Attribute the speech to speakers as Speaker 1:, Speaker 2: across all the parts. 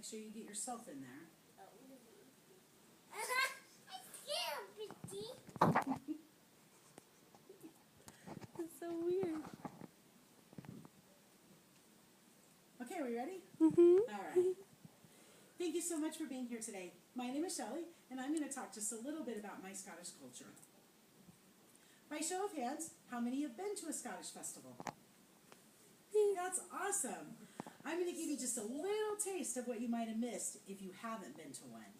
Speaker 1: make sure you get yourself in there.
Speaker 2: It's so weird.
Speaker 1: Okay, are we ready?
Speaker 2: Mm-hmm.
Speaker 1: All right. Thank you so much for being here today. My name is Shelley, and I'm going to talk just a little bit about my Scottish culture. By show of hands, how many have been to a Scottish festival? That's awesome. I'm going to give you just a little taste of what you might have missed if you haven't been to one.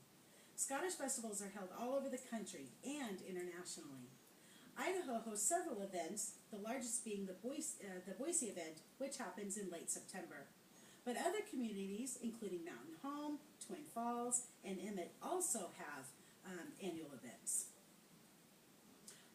Speaker 1: Scottish festivals are held all over the country and internationally. Idaho hosts several events, the largest being the Boise event, which happens in late September. But other communities, including Mountain Home, Twin Falls, and Emmett, also have annual events.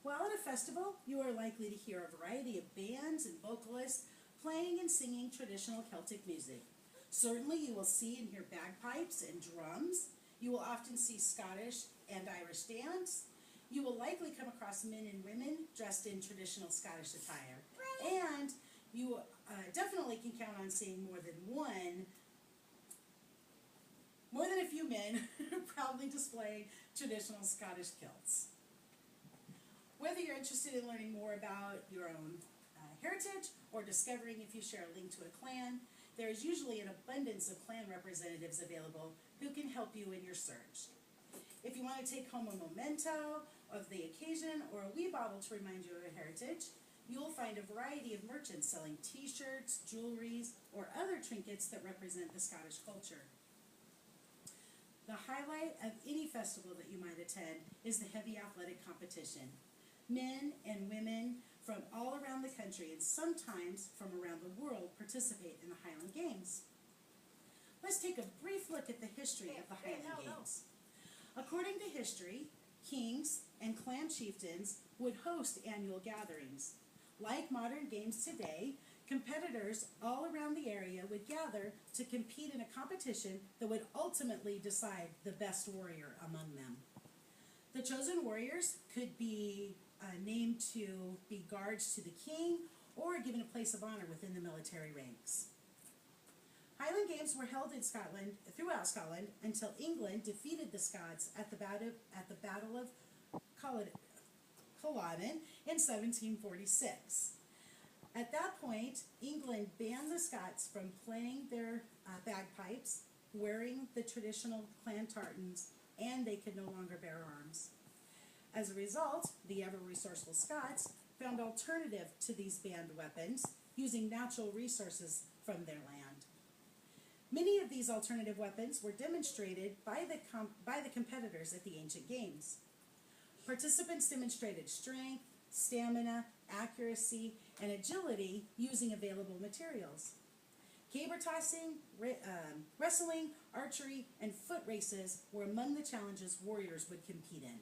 Speaker 1: While at a festival, you are likely to hear a variety of bands and vocalists playing and singing traditional Celtic music. Certainly you will see and hear bagpipes and drums. You will often see Scottish and Irish dance. You will likely come across men and women dressed in traditional Scottish attire. And you definitely can count on seeing more than a few men proudly displaying traditional Scottish kilts. Whether you're interested in learning more about your own heritage or discovering if you share a link to a clan, there is usually an abundance of clan representatives available who can help you in your search. If you want to take home a memento of the occasion or a wee bauble to remind you of a heritage, you will find a variety of merchants selling t-shirts, jewelries, or other trinkets that represent the Scottish culture. The highlight of any festival that you might attend is the heavy athletic competition. Men and women from all around the country and sometimes from around the world participate in the Highland Games. Let's take a brief look at the history of the Highland Games. According to history, kings and clan chieftains would host annual gatherings. Like modern games today, competitors all around the area would gather to compete in a competition that would ultimately decide the best warrior among them. The chosen warriors could be named to be guards to the king or given a place of honor within the military ranks. Highland Games were held in Scotland, throughout Scotland, until England defeated the Scots at the Battle of Culloden in 1746. At that point, England banned the Scots from playing their bagpipes, wearing the traditional clan tartans, and they could no longer bear arms. As a result, the ever-resourceful Scots found alternative to these banned weapons, using natural resources from their land. Many of these alternative weapons were demonstrated by the competitors at the ancient games. Participants demonstrated strength, stamina, accuracy, and agility using available materials. Caber tossing, wrestling, archery, and foot races were among the challenges warriors would compete in.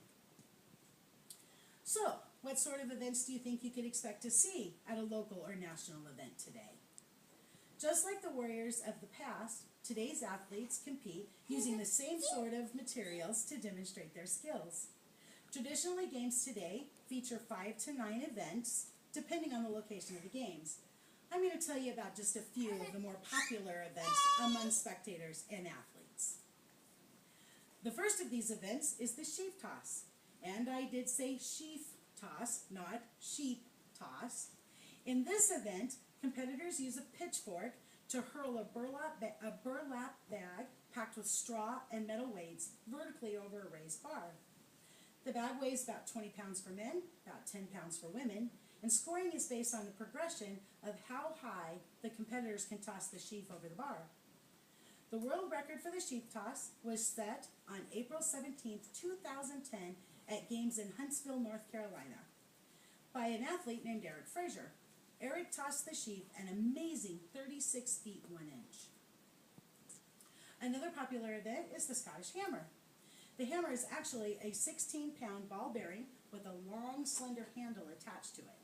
Speaker 1: So, what sort of events do you think you could expect to see at a local or national event today? Just like the warriors of the past, today's athletes compete using the same sort of materials to demonstrate their skills. Traditionally, games today feature 5 to 9 events, depending on the location of the games. I'm going to tell you about just a few of the more popular events among spectators and athletes. The first of these events is the sheaf toss. And I did say sheaf toss, not sheep toss. In this event, competitors use a pitchfork to hurl a burlap bag packed with straw and metal weights vertically over a raised bar. The bag weighs about 20 pounds for men, about 10 pounds for women, and scoring is based on the progression of how high the competitors can toss the sheaf over the bar. The world record for the sheaf toss was set on April 17, 2010 at Games in Huntsville, North Carolina, by an athlete named Eric Fraser. Eric tossed the sheaf an amazing 36 feet 1 inch. Another popular event is the Scottish hammer. The hammer is actually a 16-pound ball bearing with a long, slender handle attached to it.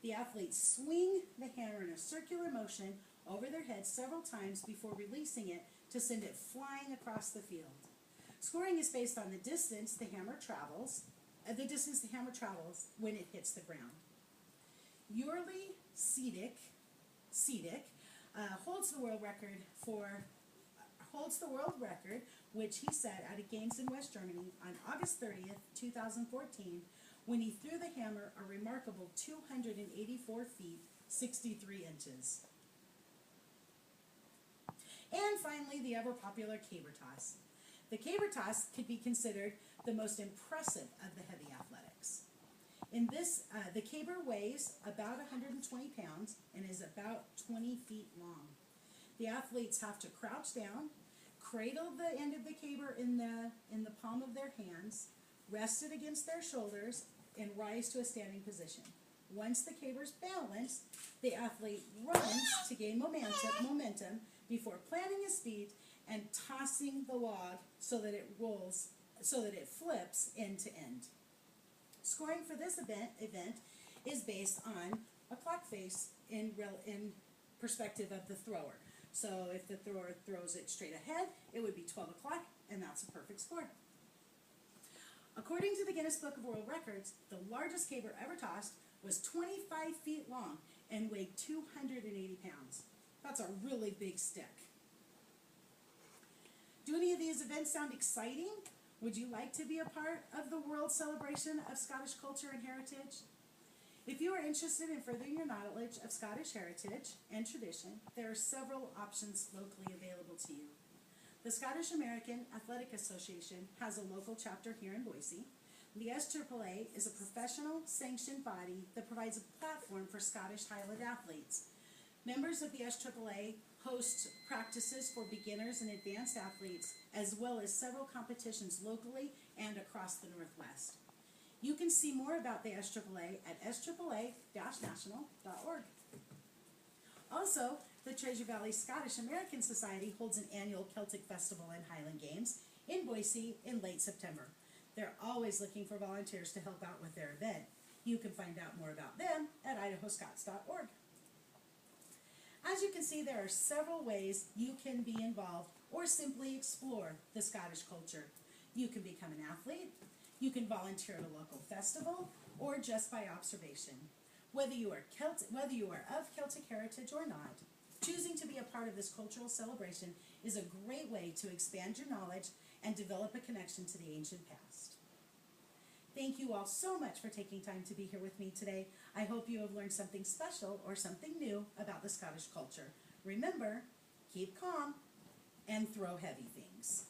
Speaker 1: The athletes swing the hammer in a circular motion over their heads several times before releasing it to send it flying across the field. Scoring is based on the distance the hammer travels when it hits the ground. Yurli Cedic holds the world record for holds the world record, which he set at a Games in West Germany on August 30th, 2014, when he threw the hammer a remarkable 284 feet, 63 inches. And finally, the ever-popular caber toss. The caber toss could be considered the most impressive of the heavy athletics. In this, the caber weighs about 120 pounds and is about 20 feet long. The athletes have to crouch down, cradle the end of the caber in the palm of their hands, rest it against their shoulders, and rise to a standing position. Once the caber's balanced, the athlete runs to gain momentum before planting his feet and tossing the log so that it flips end to end. Scoring for this event is based on a clock face in perspective of the thrower. So if the thrower throws it straight ahead, it would be 12 o'clock, and that's a perfect score. According to the Guinness Book of World Records, the largest caber ever tossed was 25 feet long and weighed 280 pounds. That's a really big stick. Do any of these events sound exciting? Would you like to be a part of the world celebration of Scottish culture and heritage? If you are interested in furthering your knowledge of Scottish heritage and tradition, there are several options locally available to you. The Scottish American Athletic Association has a local chapter here in Boise. The SAAA is a professional sanctioned body that provides a platform for Scottish Highland athletes. Members of the SAAA host practices for beginners and advanced athletes, as well as several competitions locally and across the Northwest. You can see more about the SAAA at SAAA-national.org. Also, the Treasure Valley Scottish American Society holds an annual Celtic Festival and Highland Games in Boise in late September. They're always looking for volunteers to help out with their event. You can find out more about them at idahoscots.org. As you can see, there are several ways you can be involved or simply explore the Scottish culture. You can become an athlete, you can volunteer at a local festival, or just by observation. Whether you are of Celtic heritage or not, choosing to be a part of this cultural celebration is a great way to expand your knowledge and develop a connection to the ancient past. Thank you all so much for taking time to be here with me today. I hope you have learned something special or something new about the Scottish culture. Remember, keep calm and throw heavy things.